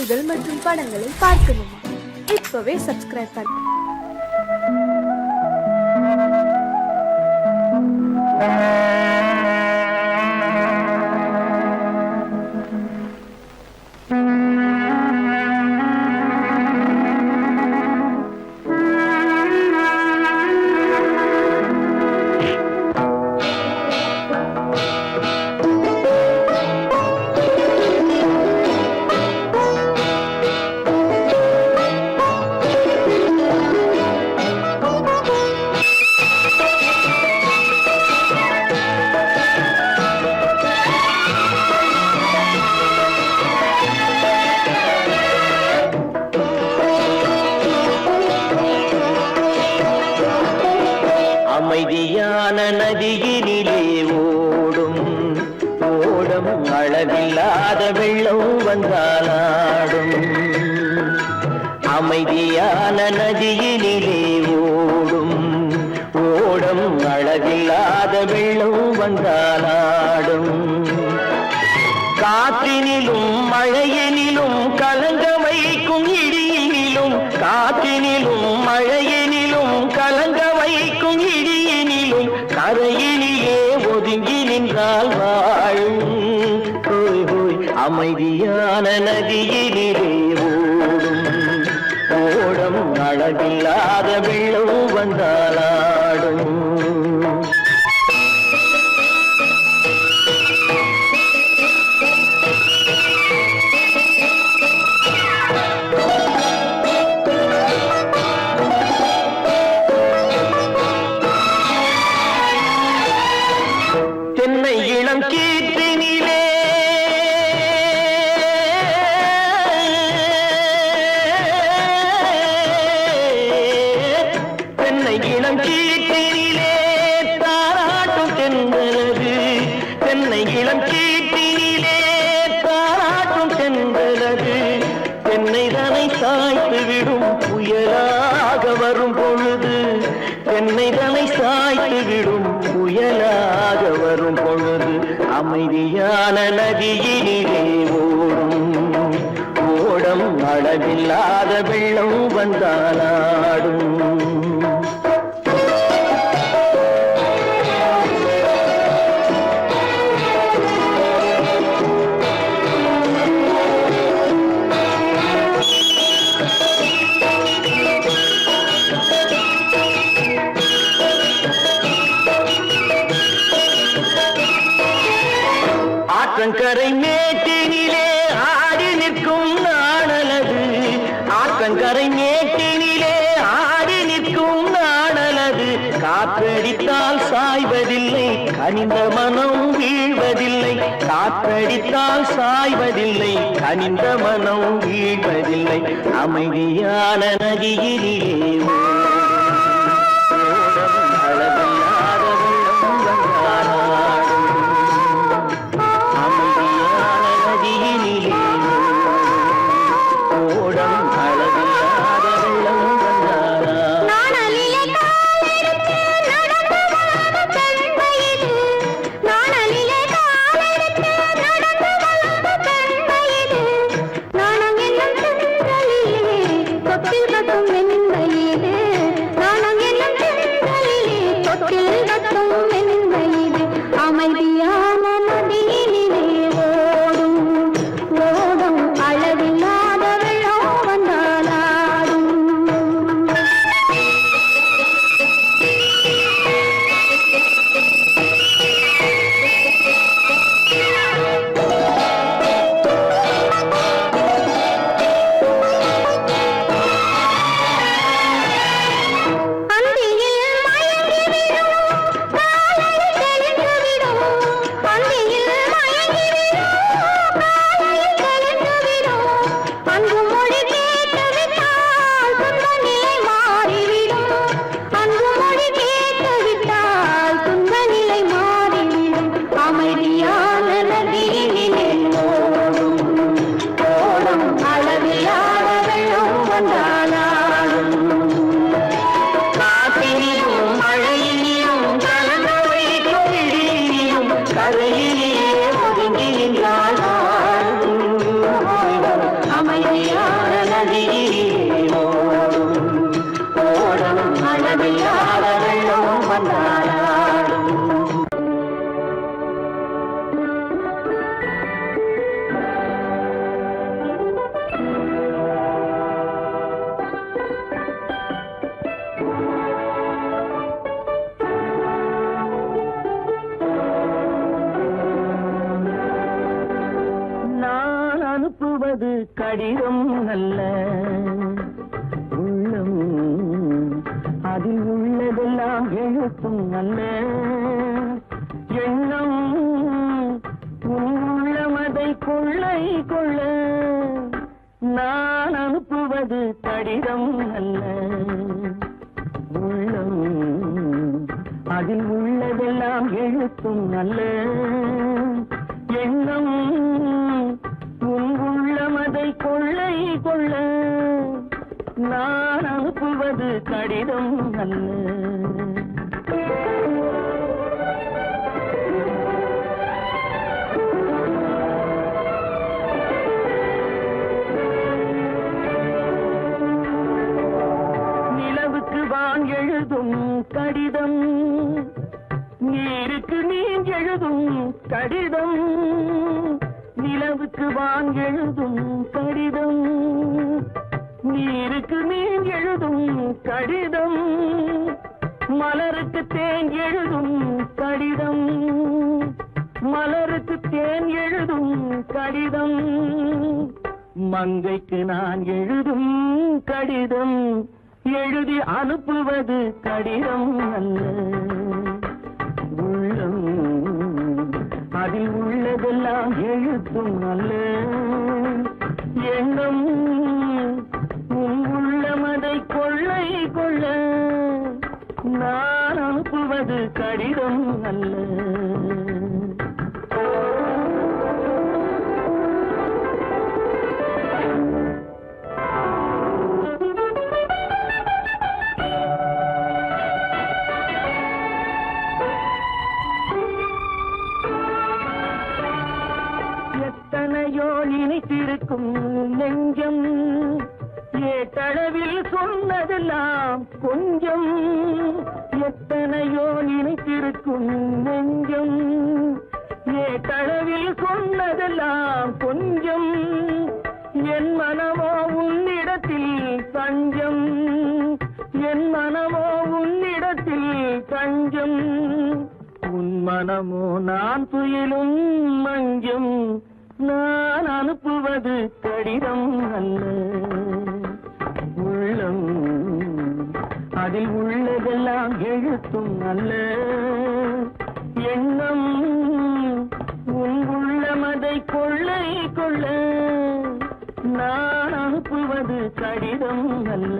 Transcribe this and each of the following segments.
செய்திகள் மற்றும் படங்களை பார்க்கணுமா? இப்பவே சப்ஸ்கிரைப் பண்ணு. அமைதியான நதியினிலே ஓடும் ஓடம் அளவில்லாத வெள்ளம் வந்தாலாடும். அமைதியான நதியினிலே ஓடும் ஓடம் அளவில்லாத வெள்ளம் வந்தாலாடும். காற்றினிலும் மழையினிலும் கலங்க வைக்கும் இடியினிலும், காற்றினிலும் மழையினிலும் கலங்க வைக்கும் இடியினிலும், கரையினிலே ஒதுங்கி நின்றால் வாழும். அமைதியான நதியினிலே ஓடும் ஓடம் அளவில்லாத வெள்ளம் வந்தாலாடும். தென்னை இளம் கீற்றினிலே தென்னை இளம் கீற்றினிலே தாராட்டும் தென்றலது. தென்னை இளம் கீற்றினிலே தாராட்டும் தென்றலது. தென்னை தனை சாய்த்து விடும் புயலாக வரும் பொழுது, தென்னை தனை சாய்த்து விடும் புயலாக வரும் பொழுது, அமைதியான நதியினிலே ஓடும் ஓடம் அளவில்லாத வெள்ளம் வந்தாலாடும். ஆற்றங்கரை மேட்டினிலே ஆடி நிற்கும் நாணலது. ஆற்றங்கரை மேட்டினிலே ஆடி நிற்கும் நாணலது. காற்றடித்தால் சாய்வதில்லை, கனிந்த மனம் வீழ்வதில்லை. காற்றடித்தால் சாய்வதில்லை, கனிந்த மனம் வீழ்வதில்லை. அமைதியான நதியினிலே கரையிலே ஒதுங்கி நின்றாள் அமைதி அனுப்புவது கடிதம் அல்ல, உள்ளம் அதில் உள்ளதெல்லாம் எழுத்தும் அல்ல. எண்ணம் உள்ளமதை கொள்ளை கொள்ள, நான் அனுப்புவது கடிதம் அல்ல, உள்ளம் அதில் உள்ளதெல்லாம் எழுத்தும் அல்ல. எண்ணம் உள்ளமதை கொள்ளை கொள்ள, நான் அனுப்புவது கடிதம் அல்ல. நிலவுக்கு வான் எழுதும் கடிதம், நீருக்கு நீர் எழுதும் கடிதம். நிலவுக்கு வான் எழுதும் கடிதம், நீருக்கு நீர் எழுதும் கடிதம். மலருக்கு தேன் எழுதும் கடிதம், மலருக்கு தேன் எழுதும் கடிதம். மங்கைக்கு நான் எழுதும் கடிதம், எழுதி அனுப்புவது கடிதம் அல்ல. உள்ளம் அதில் உள்ளதெல்லாம் எழுத்தும் அல்ல. எண்ணம் உள்ளமதை கொள்ளை கொள்ள, நான் அனுப்புவது கடிதம் அல்ல. எத்தனையோ நினைத்திருக்கும் நெஞ்சம், ஏட்டளவில் சொன்னதெல்லாம் கொஞ்சம். எத்தனையோ நினைத்திருக்கும் நெஞ்சம், ஏட்டளவில் சொன்னதெல்லாம் கொஞ்சம். என் மனமோ உன்னிடத்தில் தஞ்சம், என் மனமோ உன்னிடத்தில் தஞ்சம். உன் மனமோ நான் துயிலும் மஞ்சம், நான் அனுப்புவது கடிதம் அல்ல. உள்ளம் அதில் உள்ளதெல்லாம் எழுத்தும் அல்ல. எண்ணம் உன் உள்ளமதை கொள்ளை கொள்ள, நான் அனுப்புவது கடிதம் அல்ல.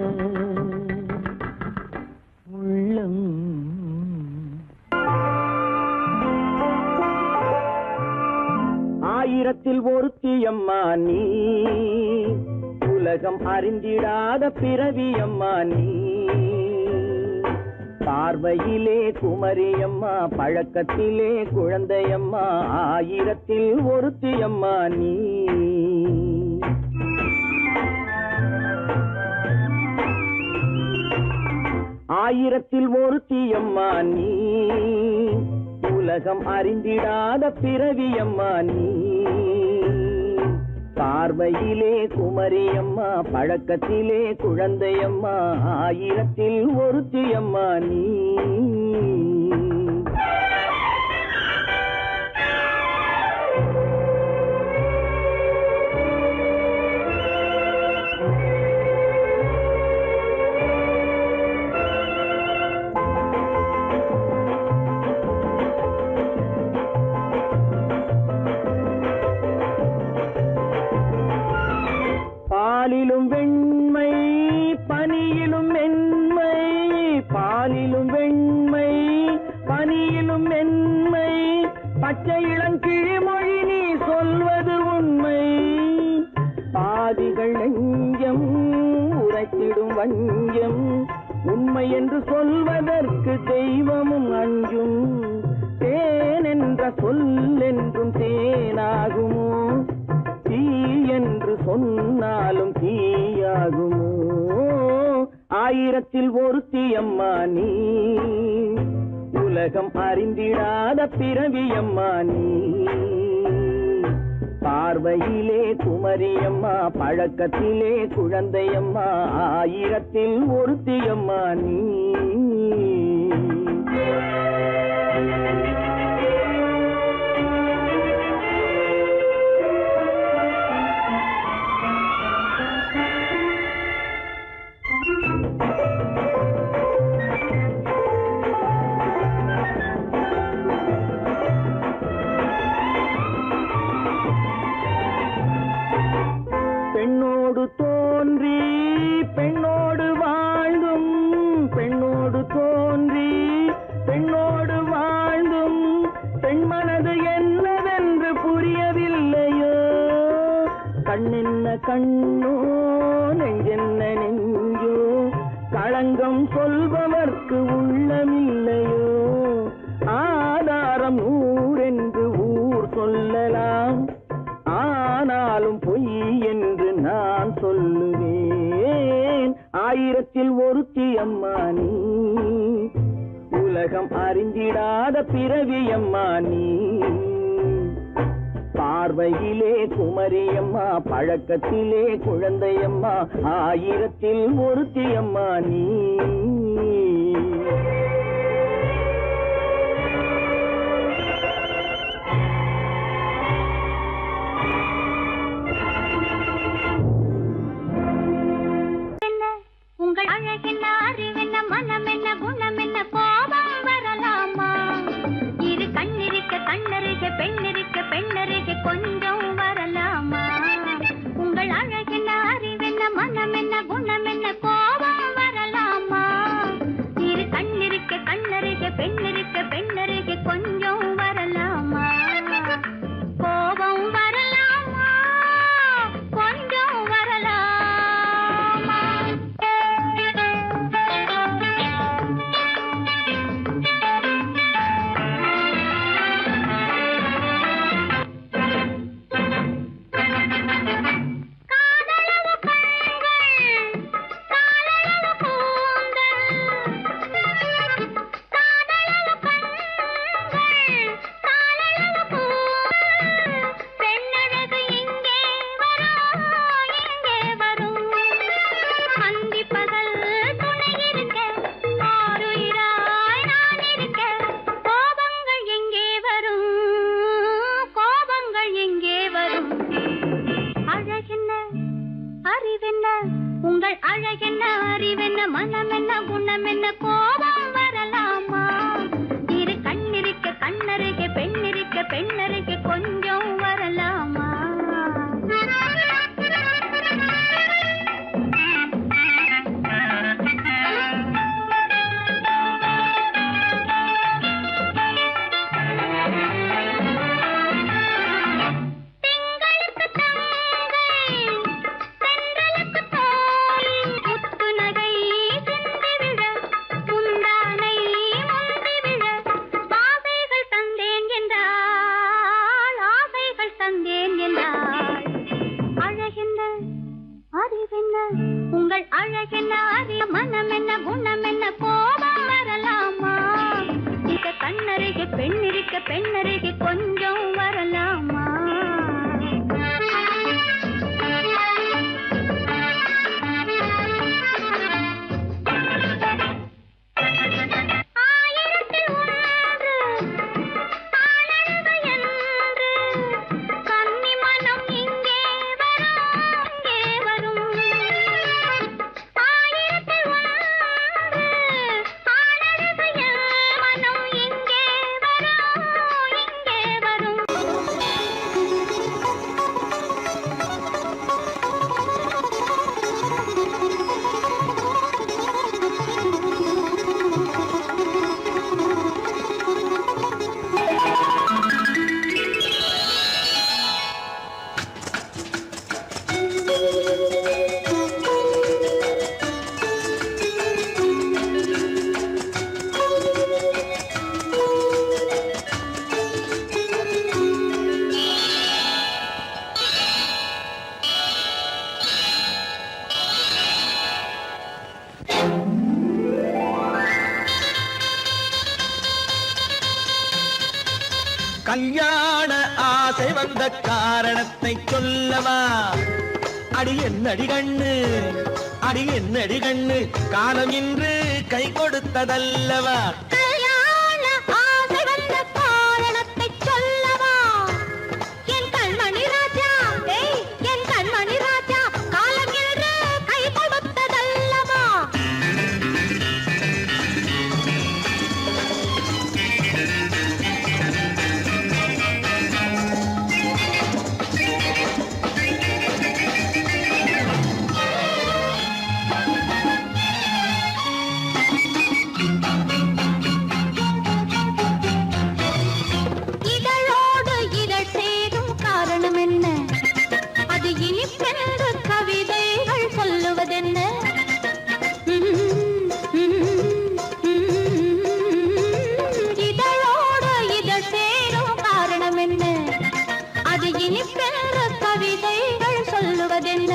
உள்ளம் ஆயிரத்தில் ஒருத்தியம்மா நீ, உலகம் அறிந்திடாத பிறவியம்மா நீ. பார்வையிலே குமரியம்மா, பழக்கத்திலே குழந்தையம்மா, ஆயிரத்தில் ஒருத்தியம்மா நீ. ஆயிரத்தில் ஒருத்தியம்மா நீ, உலகம் அறிந்திடாத பிறவியம்மா நீ. பார்வையிலே குமரியம்மா, பழக்கத்திலே குழந்தையம்மா, ஆயிரத்தில் ஒருத்தியம்மா நீ. பாலிலும் வெண்மை பனியிலும் மென்மை, பாலிலும் வெண்மை பனியிலும் மென்மை. பச்சை இளங்கிழிமொழி நீ சொல்வது உண்மை. பாதிகள் நெஞ்சம் உரைத்திடும் வஞ்சம், உண்மை என்று சொல்வதற்கு தெய்வமும் அஞ்சும். தேன் என்ற சொல் என்றும் தேனாகுமோ, தீ என்று சொன்னாலும் தீயாகுமோ. ஆயிரத்தில் ஒருத்தியம்மா நீ, உலகம் அறிந்திடாத பிறவியம்மா நீ. பார்வையிலே குமரியம்மா, பழக்கத்திலே குழந்தையம்மா, ஆயிரத்தில் ஒருத்தியம்மா நீ. பெண்ணோடு தோன்றி பெண்ணோடு வாழ்ந்தும் பெண்ணோடு தோன்றி பெண்ணோடு வாழ்ந்தும் பெண் மனது என்னவென்று புரியவில்லையோ கண்ணென்ன கண்ணோ நெஞ்சென்ன நெஞ்சோ களங்கம் சொல்பவர்க்கு உள்ளமில்லையோ ஆதாரம் ஊரென்று ஊர் சொல்லலாம் ஆனாலும் பொய் என்று நான் சொல்லுவேன் ஆயிரத்தில் ஒருத்தி அம்மா நீ உலகம் அறிந்திடாத பிறவி அம்மா நீ பார்வையிலே குமரியம்மா பழக்கத்திலே குழந்தையம்மா ஆயிரத்தில் ஒருத்தி அம்மா நீ உங்கள் அழகென்ன அறிவென்ன மனம் என்ன குணம் என்ன கோபம் வரலாமா இரு கண்ணிருக்க கண்ணருக பெண்ணிருக்க பெண்ணருக கொஞ்சம் வரலாமா உங்கள் அழகென்ன அறிவென்ன மனம் என்ன குணம் என்ன கோபம் வரலாமா இரு கண்ணிருக்க கண்ணருக பெண்ணிருக்க பெண்ணருக கொஞ்சம் வரலாமா கோபம் வரலாமா கொஞ்சம் வரலாமா உங்கள் அழகென்ன அறிவென்ன மனம் என்ன குணம் என்ன கோபம் வரலாமா இரு கண்ணிருக்க கண்ணருக பெண்ணிருக்க பெண்ணருக கொஞ்சம் வரலாமா உங்கள் அழகென்ன அறி மனம் என்ன குணம் என்ன கோபம் வரலாமா இத கண்ணருக பெண்ணிருக்க பெண்ணருக கொஞ்சம் வரலாமா கல்யாண ஆசை வந்த காரணத்தை சொல்லவா அடி என்னடி கண்ணு அடி என்னடி கண்ணு காலம் இன்று கை கொடுத்ததல்லவா கொடுப்பதென்ன?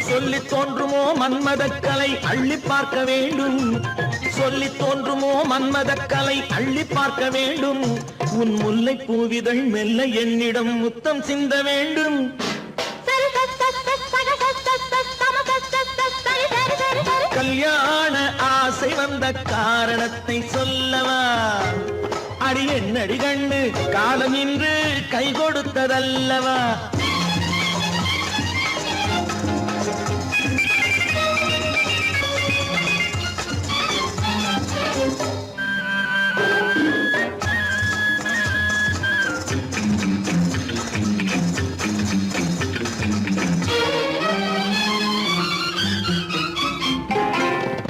சொல்லி தோன்றுமோ மன்மதக்கலை அள்ளி பார்க்க வேண்டும், சொல்லி தோன்றுமோ மன்மதக்கலை அள்ளி பார்க்க வேண்டும். உன் முல்லை பூவிதழ் மெல்ல என்னிடம் முத்தம் சிந்த வேண்டும். கல்யாண ஆசை வந்த காரணத்தை சொல்லவா? அடி என்னடி கண்ணு காலம் இன்று கை கொடுத்ததல்லவா?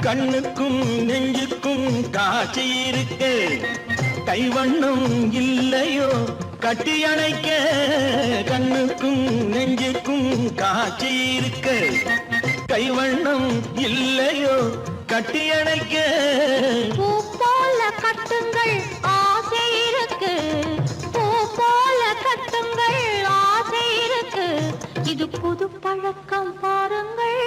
கண்ணுக்கும் நெஞ்சுக்கும் காட்சி இருக்கு, கைவண்ணம் இல்லையோ கட்டி அணைக்க. கண்ணுக்கும் நெஞ்சுக்கும் காட்சி இருக்கு, கைவண்ணம் இல்லையோ கட்டி அணைக்க. பூ போல கட்டுங்கள் ஆசை இருக்கு, பூ போல கட்டுங்கள் ஆசை இருக்கு. இது புது பழக்கம் பாருங்கள்,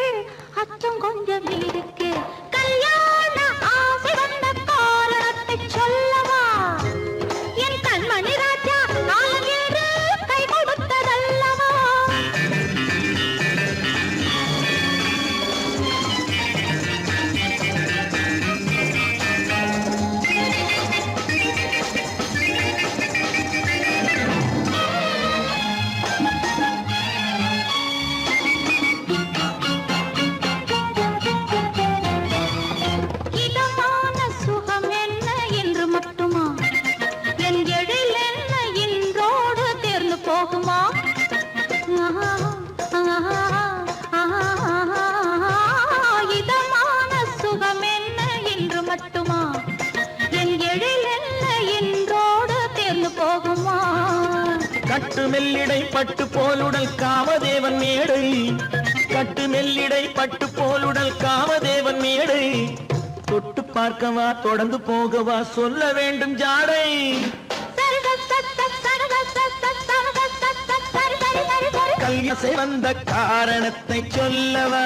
அச்சம் கொஞ்சம் இருக்கு. கல்யாண ஆசை வந்த காரணத்தை சொல்லவா? என் கண்மணி ராஜா காலம் என்று கை கொடுத்ததல்லவா? இதமான சுகம் என்ன என்று மட்டுமா? என் எழில் என்ன இன்றோடு தேர்ந்து போகுமா? இதமான சுகம் என்ன என்று மட்டுமா? என் எழில் என்ன இன்றோடு தேர்ந்து போகுமா? கட்டு மெல்லிடை பட்டு போலுடல் காமதேவன் மேடை, கட்டு மெல்லிடை பட்டு போலுடல் காமதேவன் மேடை. தொட்டு பார்க்கவா தொடர்ந்து போகவா சொல்ல வேண்டும் ஜாடை. கல்யாண வந்த காரணத்தை சொல்லவா?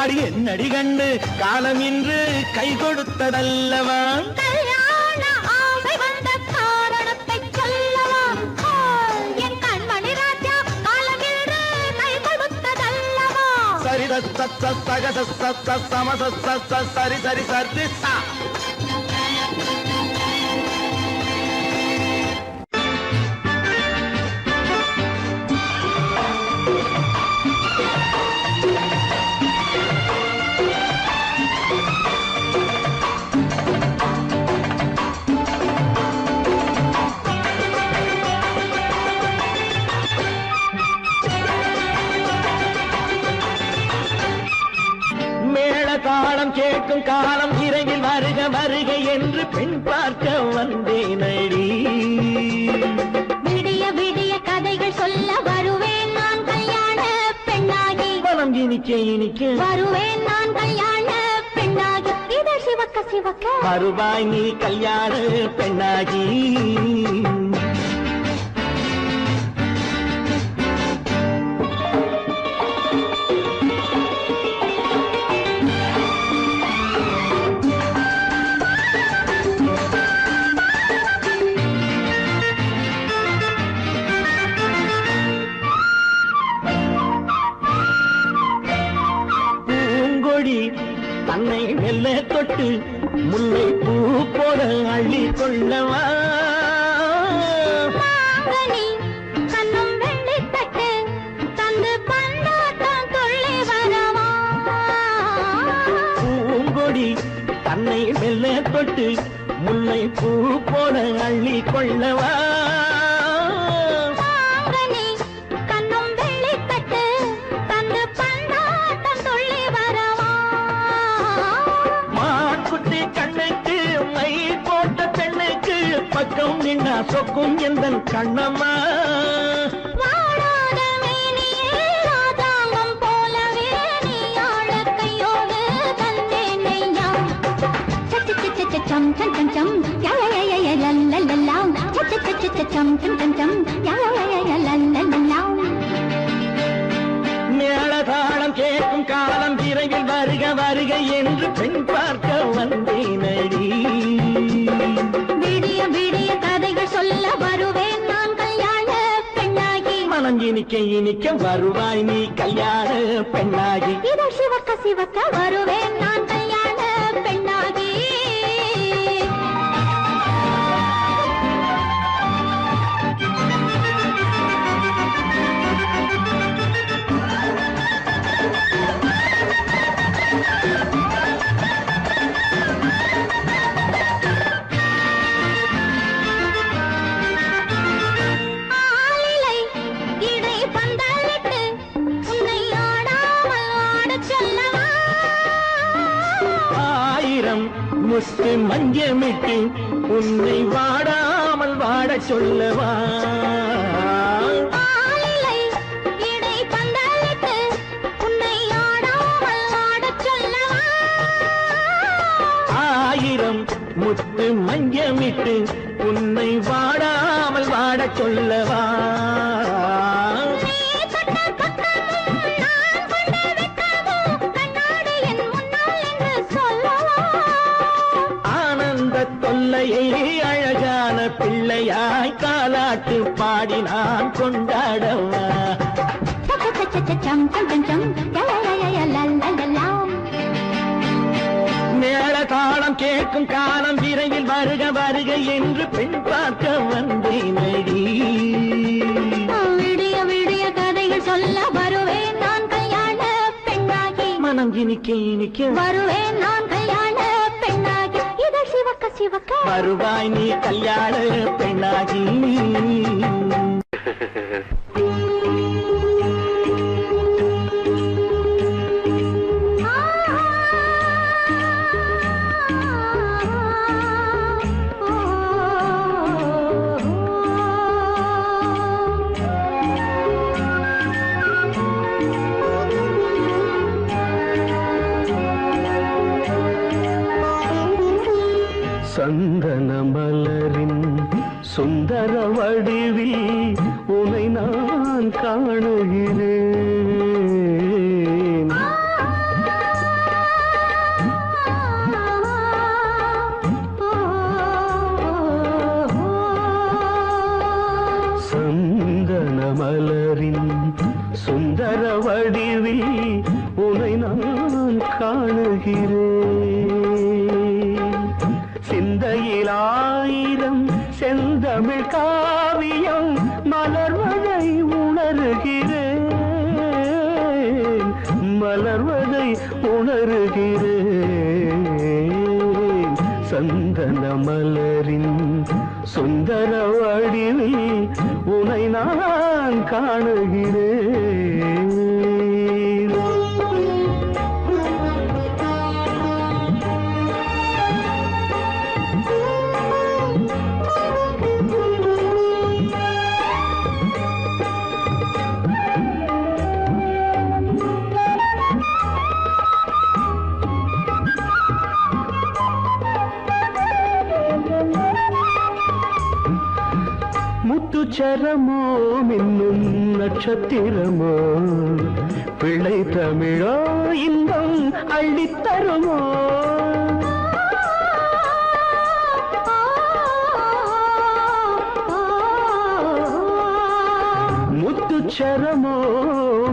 அடி என்னடி கண்டு காலம் இன்று கை கொடுத்ததல்லவா? கல்யாண ஆசை வந்த காரணத்தை சொல்லவா? என் கண்மணி ராஜா காலம் என்று கை கொடுத்ததல்லவா? சரி சக சம சரி சரி சரி சா. காலம் கேட்கும் காலம் விரைவில் வருக வருக என்று பெண் பார்க்க வந்தேனடி. விடிய விடிய கதைகள் சொல்ல வருவேன் நான் கல்யாண பெண்ணாகி. மனம் இனிக்க இனிக்க வருவேன் நான் கல்யாண பெண்ணாகி. இதழ் சிவக்க சிவக்க வருவாய் நீ கல்யாண பெண்ணாகி. தன்னை மெல்ல தொட்டு முல்லை பூ போல அள்ளி கொள்ளவா? மாங்கனி கண்ணும் வெள்ளி தட்டு தந்து பந்தாட்டம் துள்ளி வரவா? பூங்கொடி தன்னை மெல்ல தொட்டு முல்லை பூ போல அள்ளி கொள்ளவா? மாங்கனி கண்ணும் வெள்ளி தட்டு தந்து பந்தாட்டம் துள்ளி வரவா? மாக்குட்டி கண்ணுக்கு மை போட்ட பெண்ணுக்கு பக்கம் நின்னா சொக்கும் எந்தன் கண்ணம்மா. வாழாத மேனியே ராதாங்கம் போலவே நீ ஆழ கையோடு தந்தேன் நெய்யா. சம் சம் சம் சம் யா யா யா யா லல்லல்லா. சம் சம் சம் சம் யா யா யா யா லல்லல்லா. விரைவில் வருக வருக என்று பெண் பார்க்க வந்தேனடி. விடிய விடிய கதைகள் சொல்ல வருவேன் நான் கல்யாண பெண்ணாகி. மனம் இனிக்க இனிக்க வருவாய் நீ கல்யாண பெண்ணாகி. இதோ சிவக்க சிவக்க வருவேன் நான் கல்யாண பெண்ணாகி. ஆளிலை இடை பந்தாலிட்டு உன்னை ஆடாமல் ஆடச் சொல்லவா. ஆயிரம் முத்து மஞ்சமிட்டு உன்னை வாடாமல் வாடச் சொல்லவா. ஆளிலை இடை பந்தாலிட்டு உன்னை ஆடாமல் ஆடச் சொல்லவா. ஆயிரம் முத்து மஞ்சமிட்டு உன்னை வாடாமல் வாடச் சொல்லவா. நீ தொட்ட பக்கமும் நான் கொண்ட வெட்கமும் கண்ணாடி என் முன்னால் என்று சொல்லவா. ஆனந்த தொல்லையை அழகான பிள்ளையாய் காலாட்டு பாடி நான் கொண்டாடவா. சம் சம் சம் சம் லலலலலலலலலா. மேள தாளம் கேட்கும் காலம் விரைவில் வருக வருக என்று பெண் பார்க்க வந்தேனடி. விடிய விடிய கதைகள் சொல்ல வருவேன் நான் கல்யாண பெண்ணாகி. மனம் இனிக்க இனிக்க வருவேன் நான் கல்யாண பெண்ணாகி. இதழ் சிவக்க சிவக்க வருவாய் நீ கல்யாண பெண்ணாகி. சந்தன மலரின் சுந்தர வடிவில் உனை நான் காணுகிறேன். சந்தன மலரின் சுந்தர வடிவில் உனை நான் காணுகிறேன். சிந்தையில் ஆயிரம் செந்தமிழ் காவியம் மலர்வதை உணர்கிறேன். மலர்வதை உணர்கிறேன். சந்தன மலரின் சுந்தர வடிவில் உனை நான் காணுகிறேன். முத்துச்சரமோ மின்னும் நட்சத்திரமோ பிள்ளை தமிழோ இன்பம் அள்ளித்தருமோ. முத்துச்சரமோ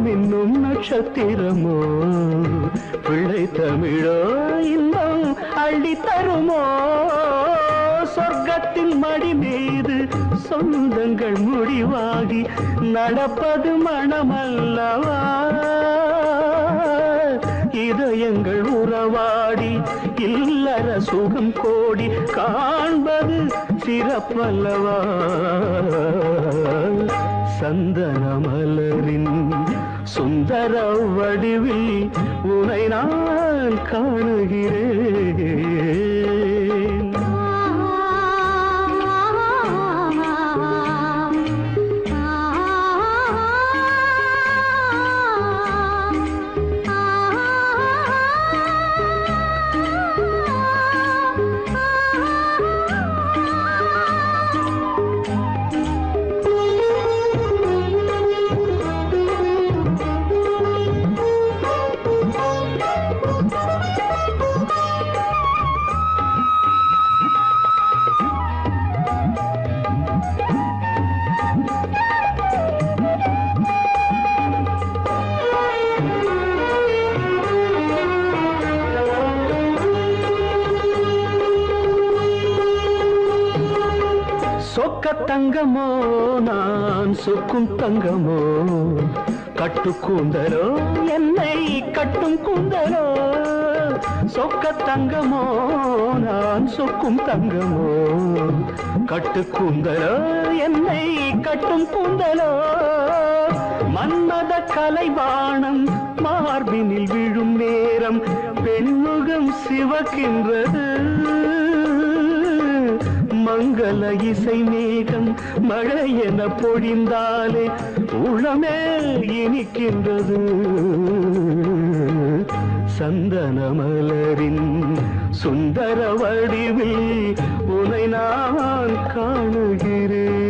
மின்னும் நட்சத்திரமோ பிள்ளை தமிழோ இன்பம் அள்ளித்தருமோ. சொர்க்கத்தின் மடி மீது சொந்தங்கள் முடிவாகி நடப்பது மனமல்லவா. இதயங்கள் உறவாடி இல்லற சுகம் கோடி காண்பது சிறப்பல்லவா. சந்தன மலரின் சுந்தர வடிவில் உனை நான் காணுகிறேன். சொக்க தங்கமோ நான் சொக்கும் தங்கமோ கட்டு கூந்தலோ என்னை கட்டும் கூந்தலோ சொக்க தங்கமோ நான் சொக்கும் தங்கமோ கட்டு கூந்தலோ என்னை கட்டும் கூந்தலோ மன்மத கலைவாணம் மார்பினில் விழும் நேரம் பெண்முகம் சிவக்கின்றது மங்கள இசை மேகம் மழை என பொழிந்தாலே உளமே இனிக்கின்றது சந்தன மலரின் சுந்தர வடிவில் உனை நான் காணுகிறேன்.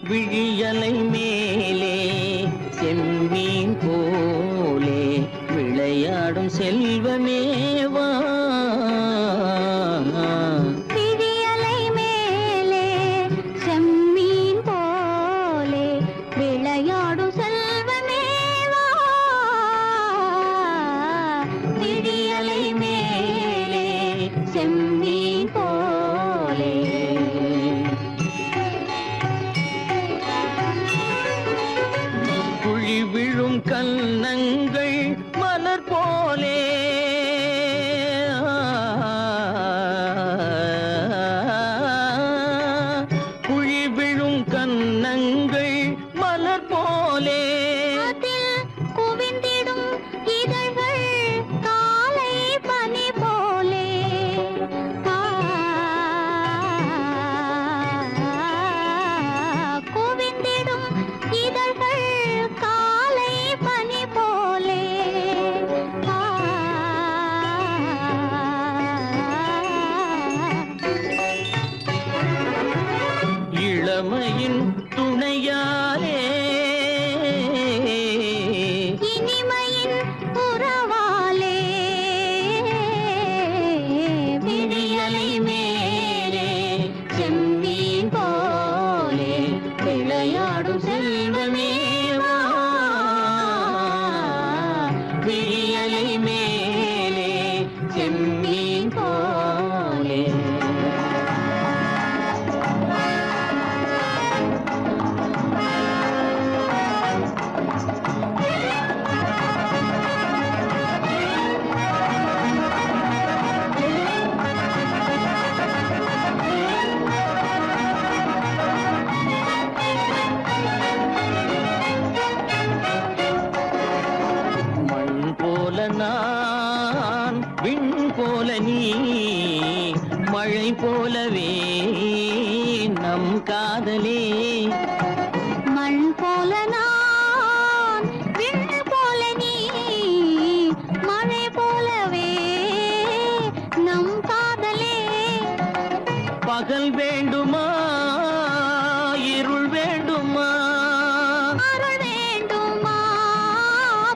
விழியலை மேலே செம்மீன் போலே விளையாடும் செல்வமேவா விழியலை மேலே செம்மீன் போலே விளையாடும் செல்வமேவா விழியலை மேலே செம்மீன் போலே விழும் கன்னங்கள் மலர் போலே குழி விழும் கன்னங்கள் மலர் போலே அதில் குவிந்திடும் இதழ்கள் காலை பனி போலே குவிந்திடும் இதழ்கள் காலை பனி போலே இளமையின் துணையாலே இனிமையின் உறவாலே விழியலை மேலே செம்மீன் போலே விளையாடும் செல்வமேவா விழியலை மேலே செம்மீன் போலே மண் போல நான் விண் போல நீ மழை போலவே நம் காதலே மண் போல நான் விண் போல நீ மழை போலவே நம் காதலே பகல் வேண்டுமா இருள் வேண்டுமா அருள் வேண்டுமா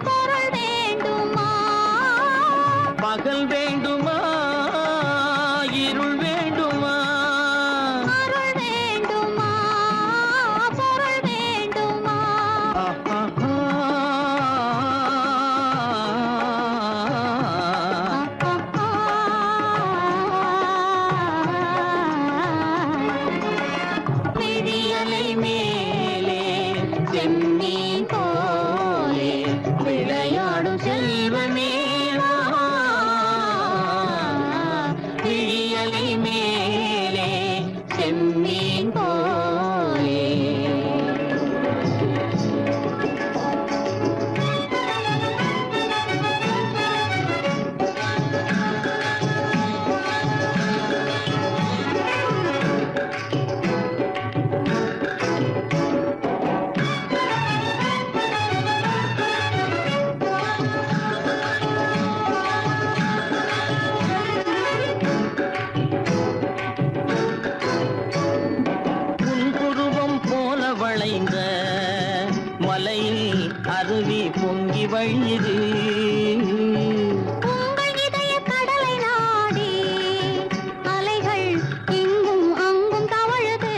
பொருள் வேண்டுமா பகல் வேண்டுமா இருள் வேண்டுமா அருள் வேண்டுமா பொருள் வேண்டுமா விழியலை மேலே செம்மீன் போலே விளையாடும் செல்வமேவா விழியலை மேலே செம்மீன் போலே பாய்ந்த மலையில் அருவி பொங்கி வழியுது. உங்கள் இதய கடலை நாடி அலைகள் இங்கும் அங்கும் தவழுது.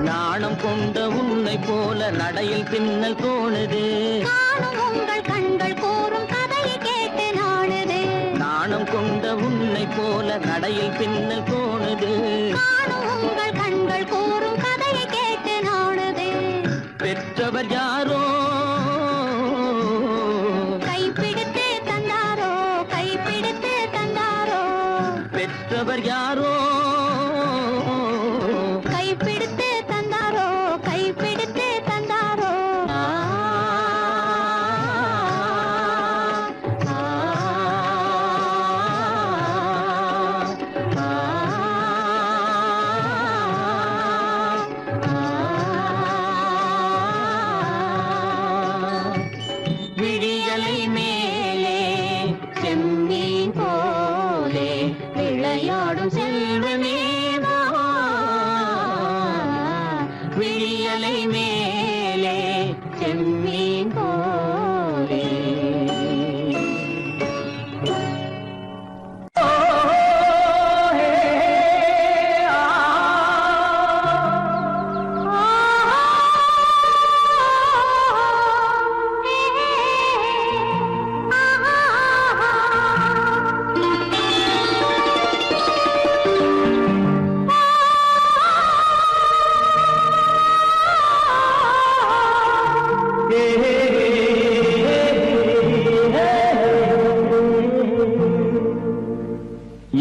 நாணம் கொண்ட உன்னை போல நடையில் பின்னல் தோணுது. காணும் உங்கள் கண்கள் கூறும் கதையை கேட்டு நாடுது. நாணம் கொண்ட உன்னை போல நடையில் பின்னல் தோணுது. காணும் உங்கள் கண்கள் கூறும் கதையை கேட்டு நாடுது. பெற்றவர் யாரோ கைப்பிடித்து தந்தாரோ, கைப்பிடித்து தந்தாரோ. பெற்றவர் யாரோ கைப்பிடித்து தந்தாரோ, கைப்பிடித்து தந்தாரோ. விழியலை மேலே செம்மீன் போலே விளையாடும் செல்வமே வா. விழியலை மேலே செம்மீன் போலே.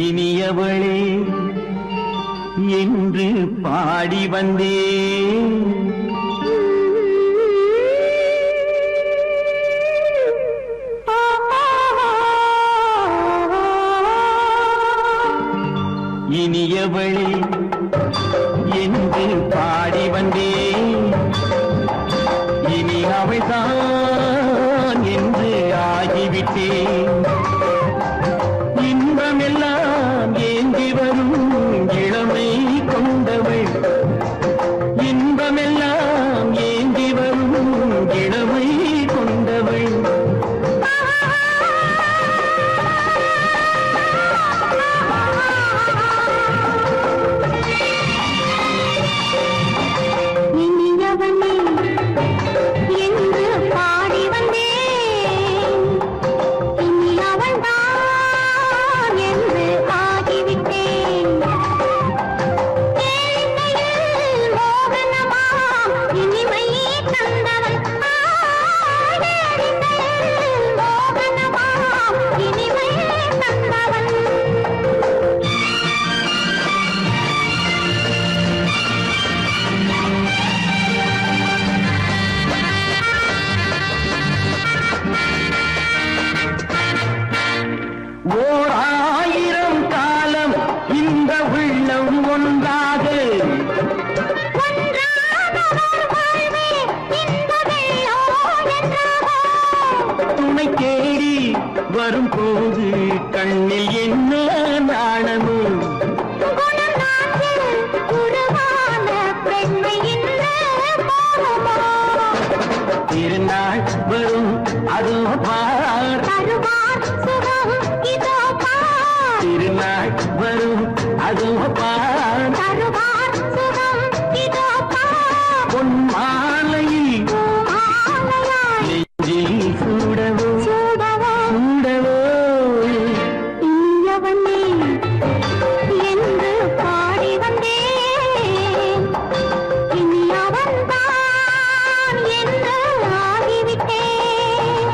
இனியவளே என்று பாடி வந்தேன். இனியவளே என்று பாடி வந்தேன். இனி அவள்தான் என்று ஆகிவிட்டேன். இன்பமெல்லாம் ஏந்தி வரும் இளமை கொண்டவள். இன்பமெல்லாம் ஏந்தி வரும் இளமை கொண்டவள். இனியவனே என்று பாடி வந்தேன். இனி அவள்தான் என்று ஆகிவிட்டேன். கேளிக்கையில் மோகனமாம் இனிமை தந்தவள். கேளிக்கையில் மோகனமாம் இனிமை தந்தவள். ஓர் ஆயிரம் காலம் இந்த உள்ளம் ஒன்றாக துணை தேடி வரும்போது கண்ணில் என்ன நாணமோ. திருநாள் வரும் அதோ பார். திருநாள் வரும் அதோ பார். பொன் மாலையில் நெஞ்சில் சூடவோ சூடவோ. என்று பாடி வந்தேன். இனி அவன்தான் என்று ஆகிவிட்டேன்.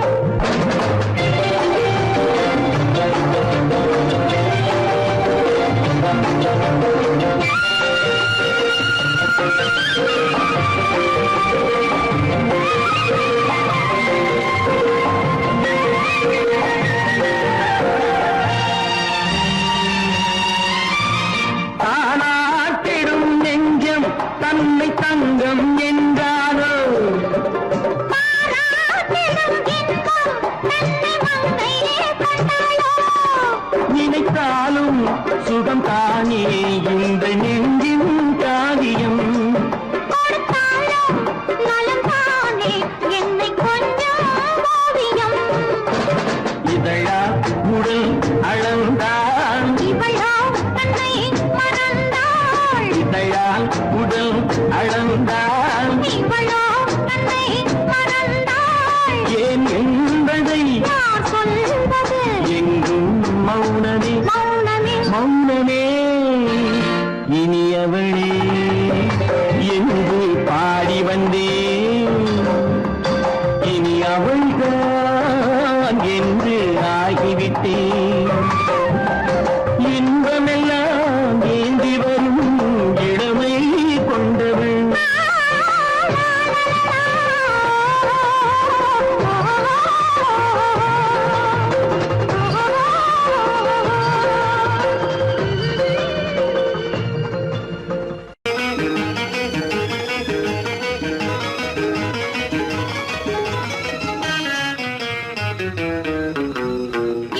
தானாட்டிடும் நெஞ்சம் தன்னை தங்கம் என்றாரோ. நினைத்தாலும் சுகம் தானே இந்த நெஞ்சின் காரியம். கொடுத்தாலும் அளந்தான் இவளோ தன்னை மறந்தாள் ஏன் என்பதை யார் சொல்வது எங்கும் மௌனமே மௌனமே மௌனமே இனியவளே என்று பாடி வந்தேன் இனி அவள்தான் என்று ஆகிவிட்டேன் இன்பமெல்லாம் ஏந்தி வரும் இளமை கொண்டவள்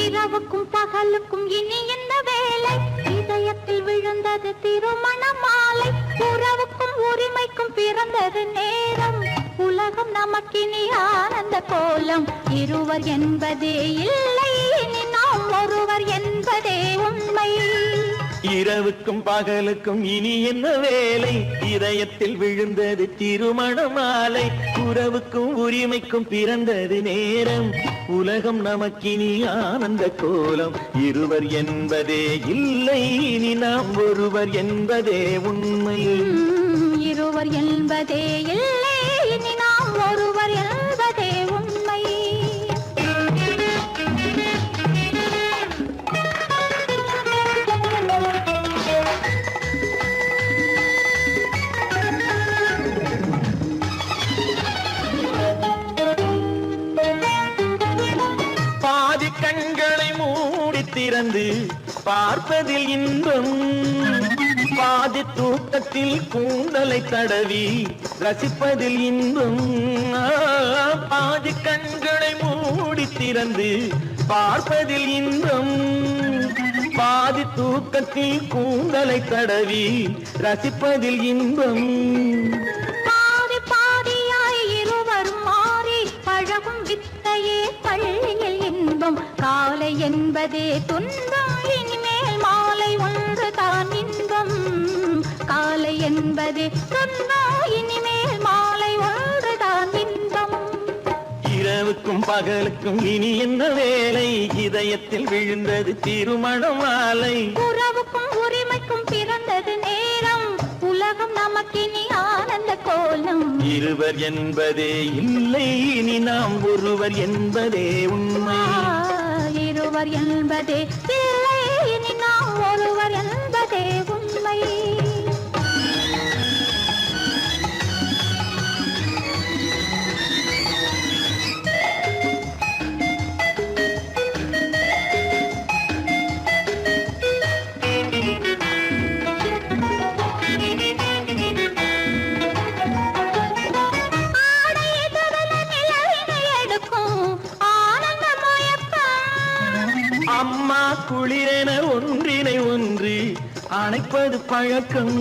இரவுக்கும் பகலுக்கும் இனி என்ன வேலை இதயத்தில் விழுந்தது திருமண மாலை உறவுக்கும் உரிமைக்கும் பிறந்தது நேரம் உலகம் நமக்கினி ஆனந்த கோலம் இருவர் என்பதே இல்லை இனி நாம் ஒருவர் என்பதே உண்மை இரவுக்கும் பகலுக்கும் இனி என்ன வேலை இதயத்தில் விழுந்தது திருமண மாலை உறவுக்கும் உரிமைக்கும் பிறந்தது நேரம் உலகம் நமக்கினி ஆனந்த கோலம் இருவர் என்பதே இல்லை இனி நாம் ஒருவர் என்பதே உண்மை இருவர் என்பதே இல்லை இனி நாம் ஒருவர் என்பதே உண்மை பாதி கண்களை மூடி திறந்து பார்ப்பதில் இன்பம் பாதி தூக்கத்தில் கூந்தலை தடவி ரசிப்பதில் இன்பம் பாதி கண்களை மூடி திறந்து பார்ப்பதில் இன்பம் பாதி தூக்கத்தில் கூந்தலை தடவி ரசிப்பதில் இன்பம் பாதி பாதியாய் இருவரும் மாறி பழகும் வித்தையே பள்ளியில் இன்பம் காலை என்பதே துன்பம் இனிமேல் மாலை ஒன்று தான் இன்பம் காலை என்பதே துன்பம் இனிமேல் மாலை ஒன்று தான் இன்பம் இரவுக்கும் பகலுக்கும் இனி என்ன வேலை இதயத்தில் விழுந்தது திருமண மாலை உறவுக்கும் உரிமைக்கும் பிறந்தது நேரம் உலகம் நமக்கினி ஆனந்த கோலம் இருவர் என்பதே இல்லை இனி நாம் ஒருவர் என்பதே உண்மை இருவர் என்பதே இல்லை இனி நாம் ஒருவர் என்பதே உண்மை அம்மா குளிரென ஒன்றினை ஒன்று அணைப்பது பழக்கம்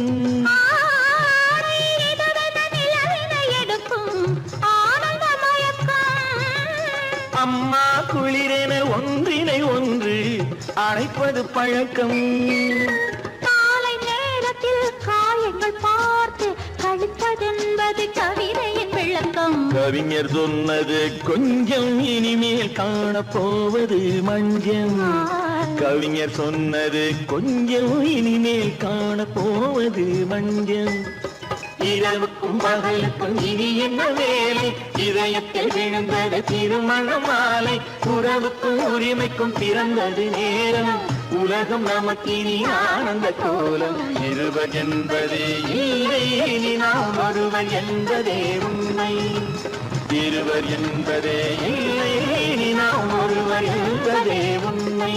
அம்மா குளிரென ஒன்றினை ஒன்று அணைப்பது பழக்கம் காலை நேரத்தில் காயங்கள் பார்த்து கழிப்பதென்பது கவிதையின் விளக்கம் கவிஞர் சொன்னது கொஞ்சம் இனிமேல் காணப்போவது மஞ்சம் கவிஞர் சொன்னது கொஞ்சம் இனிமேல் காணப்போவது மஞ்சம் இரவுக்கும் பகலுக்கும் இனி என்ன வேலை இதயத்தில் விழுந்தது திருமண மாலை உறவுக்கும் உரிமைக்கும் பிறந்தது நேரம் உலகம் நமக்கினி ஆனந்த கோலம் இருவர் என்பதே இல்லை இனி நாம் ஒருவர் என்பதே உண்மை இருவர் என்பதே இல்லை இனி நாம் ஒருவர் என்பதே உண்மை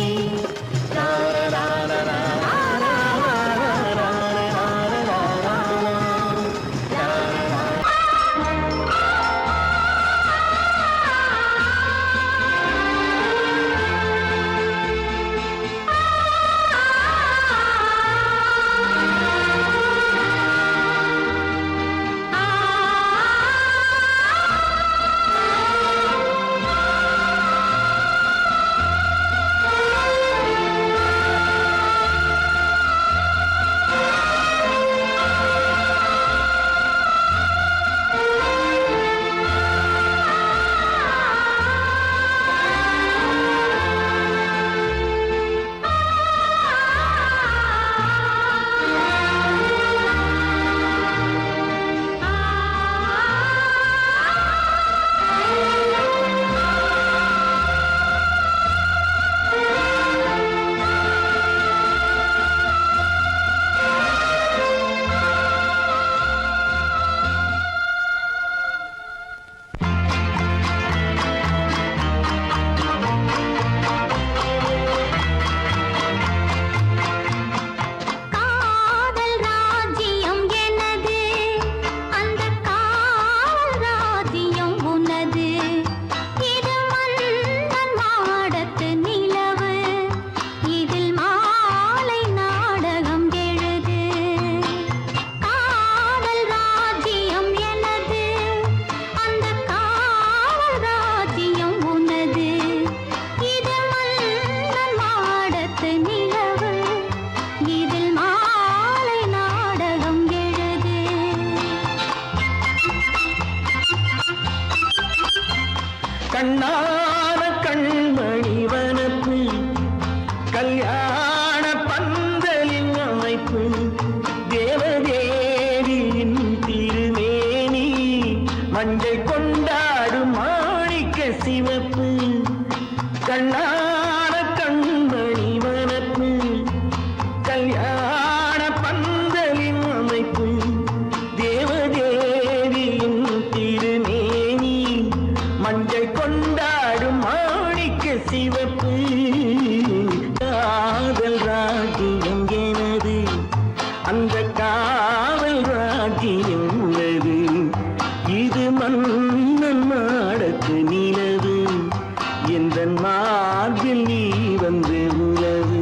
கண்ணான கண்மணி வனப்பு கல்யாண பந்தலின் அமைப்பு தேவதேவியின் திருமேனி மஞ்சள் கொண்டாடும் மாணிக்க சிவப்பு கண்ணான கண்மணி வனப்பு கல்யாண பந்தலின் அமைப்பு தேவதேவியின் திருமேனி மஞ்சள் கொண்டாடும் மாணிக்க சிவப்பு காதல் ராஜ்யம் எனது அந்த காவல் ராஜ்யம் உள்ளது இது மன்னன் நாடத்து நிலவு எந்த மார்பில் நீ வந்து உலவு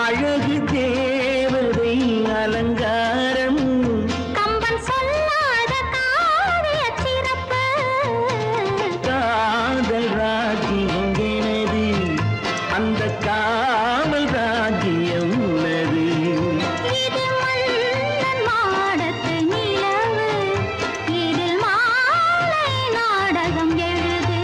அழகு தேவதை அலங்காரம் கம்பன் சொல்லாத காவிய சிறப்பு காதல் ராஜ்யம் எனது அந்த காவல் ராஜ்யம் உள்ளது இது மன்னன் மாடத்து நிலவு இதில் மாலை நாடகம் எழுது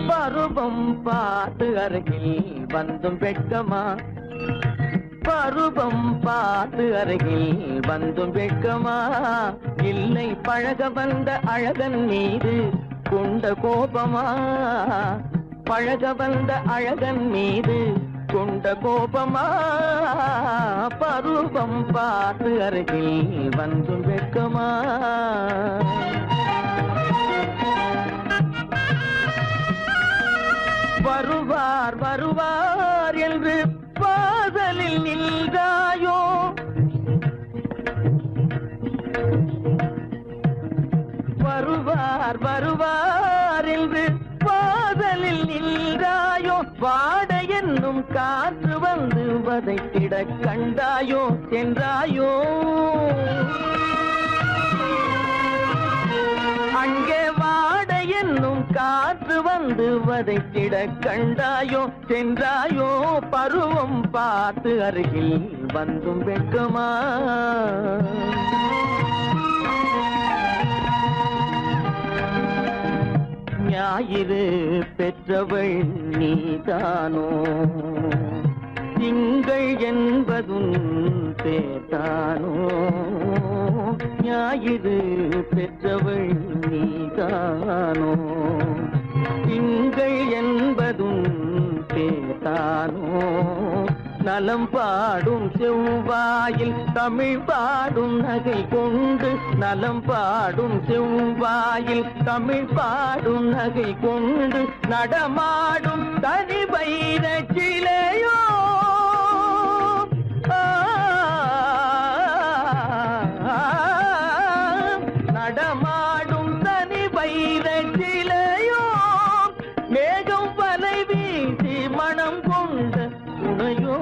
பருவம் பார்த்து அருகில் வந்தும் வெட்கமா பருவம் பார்த்து அருகில் வந்தும் வெட்கமா இல்லை பழக வந்த அழகன் மீது கொண்ட கோபமா பழக வந்த அழகன் மீது கொண்ட கோபமா பருவம் பார்த்து அருகில் வந்தும் வெட்கமா வருவார் வருவார் என்று வாசலில் நின்றாயோ வருவார் வருவார் என்று வாசலில் நின்றாயோ வாட என்னும் காற்று வந்து வதைத்திட கண்டாயோ சென்றாயோ அங்கே வாட என்னும் காற்று வந்து வதைத்திட கண்டாயோ சென்றாயோ பருவம் பார்த்து அருகில் வந்தும் வெட்கமா ஞாயிறு பெற்றவள் நீதானோ திங்கள் என்பதும் பேத்தானோ ஞாயிறு பெற்றவள் நீதானோ திங்கள் என்பதும் பேத்தானோ நலம் பாடும் செவ்வாயில் தமிழ் பாடும் நகை கொண்டு நலம் பாடும் செவ்வாயில் தமிழ் பாடும் நகை கொண்டு நடமாடும் தனி வைர சிலையோ நடமாடும் தனி வைர சிலையோ மேகம் வலை வீசி மனம் கொண்ட துணையோ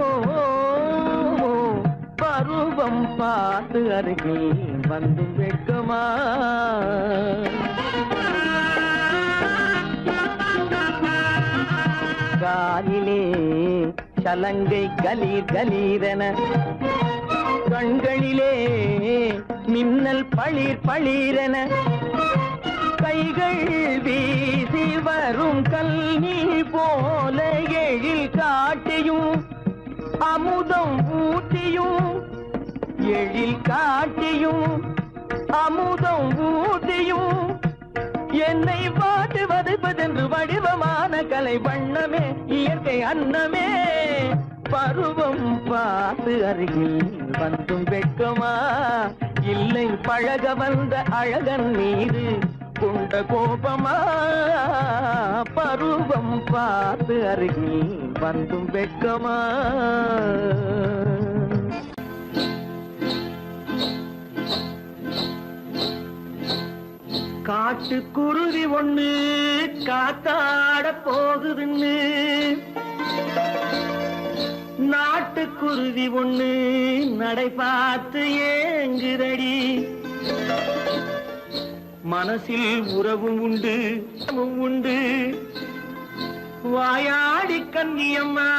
பருவம் பார்த்து அருகில் வந்து வெட்கமா காலிலே சலங்கை கலீர் கலீரென கண்களிலே மின்னல் பளிர் பளிரென கைகள் வீசி வரும் கல்வி போல எழில் காட்டியும் அமுதம் ஊட்டியும் எழில் காட்டியும் அமுதம் ஊட்டியும் என்னை பாட்டு வதைப்பதென்று வடிவமான கலை வண்ணமே இயற்கை அன்னமே பருவம் பார்த்து அருகில் வந்தும் வெட்கமா இல்லை பழக வந்த அழகன் மீது கொண்ட கோபமா பருவம் பார்த்து அருகில் வந்தும் வெட்கமா காட்டுக்குருவி ஒண்ணு காத்தாட போகுதுன்னு நாட்டுக்குருவி ஒண்ணு நடை பார்த்து ஏங்குதடி மனசில் உறவும் உண்டு உண்டு வாயாடி கன்னியம்மா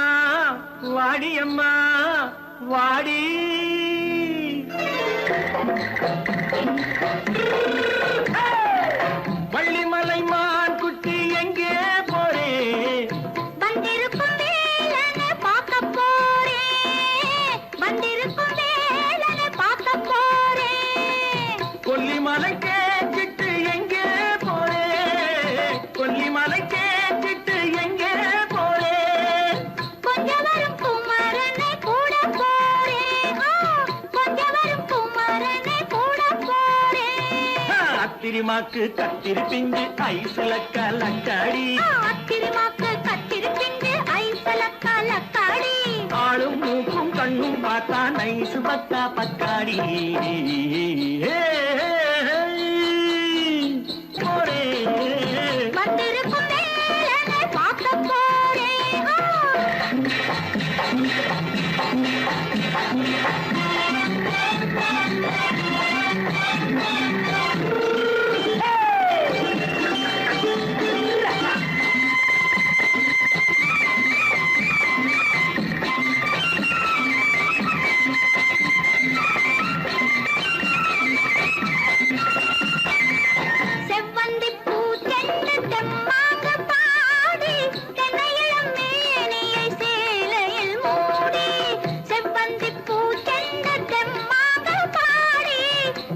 வாடியம்மா வாடி வள்ளிமலை மான் குட்டி எங்கே போறே வந்திருக்கும் வேலனை பார்க்க போறேன் வந்திருக்கும் வேலனை பார்க்க போறேன் கொல்லிமலை கேட்டுட்டு எங்கே போறே கொல்லிமலை கேட்டுட்டு எங்கே போறே கொஞ்சம் வரும் குமரனை கூட போறேன் கொஞ்சம் வரும் குமரனை கூட போறேன் அத்திரிமாக்கு கத்திரி பிஞ்சு ஐசுல கலக்காடி அத்திரிமாக்கு கத்திரி பிஞ்சு ஐசுல கலக்காடி ஆளும் மூக்கும் கண்ணும் பார்த்தா நைசு பக்கா பக்காடி போரே வந்திருக்கும் வேலனை பார்க்க போறேன் செவ்வந்தி பூ தென்ன தெம்மாக பாடி தென்னையிளம் மேனியை சேலையில் மூடி செவ்வந்தி பூ தென்ன தெம்மாக பாடி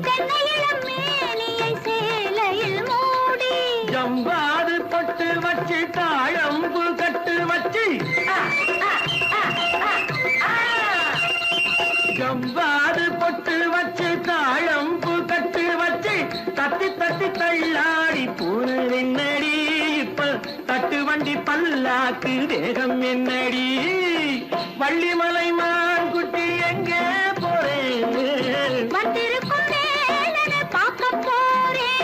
தென்னையிளம் மேனியை சேலையில் மூடி ஜம்பாது பொட்டு வச்சு தாழம்பு கட்டு வச்சு ஜம்பாது பொட்டு வச்சு தாழம்பு கட்டு வச்சு தட்டி தட்டி தள்ளாடி பூனு என்னடி இப்ப தட்டு வண்டி பல்லாக்கு தேகம் என்னடி வள்ளிமலை மான் குட்டி எங்கே போறேன் வந்திருக்கும் வேலனை பார்க்க போறேன்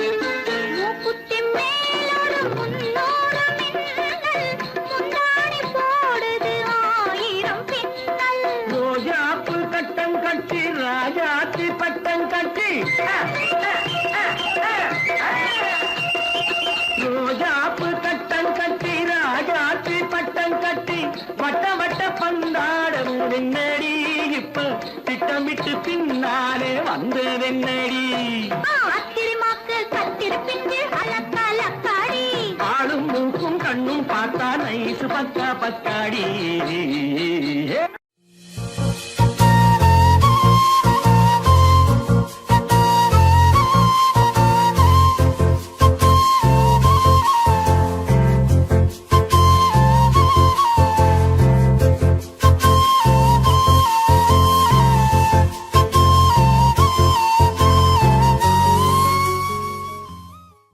மூக்குத்தி மேலோடு முன்னோடு மின்னல் முந்தாணி போடுது ஆயிரம் பின்னல் ரோஜாப்பு கட்டம் கட்டி ராஜாத்தி பட்டம் கட்டி ரோஜாப்பு கட்டம் கட்டி ராஜாத்தி பட்டம் கட்டி வட்ட வட்ட பந்தாடம் வெண்ணடி இப்ப திட்டமிட்டு பின்னாலே வந்ததென்னடி ஆத்திரமாக்கு கத்திருப்பின்று அலக்காடி ஆளும் மூக்கும் கண்ணும் பார்த்தா நைசு பக்கா பக்காடி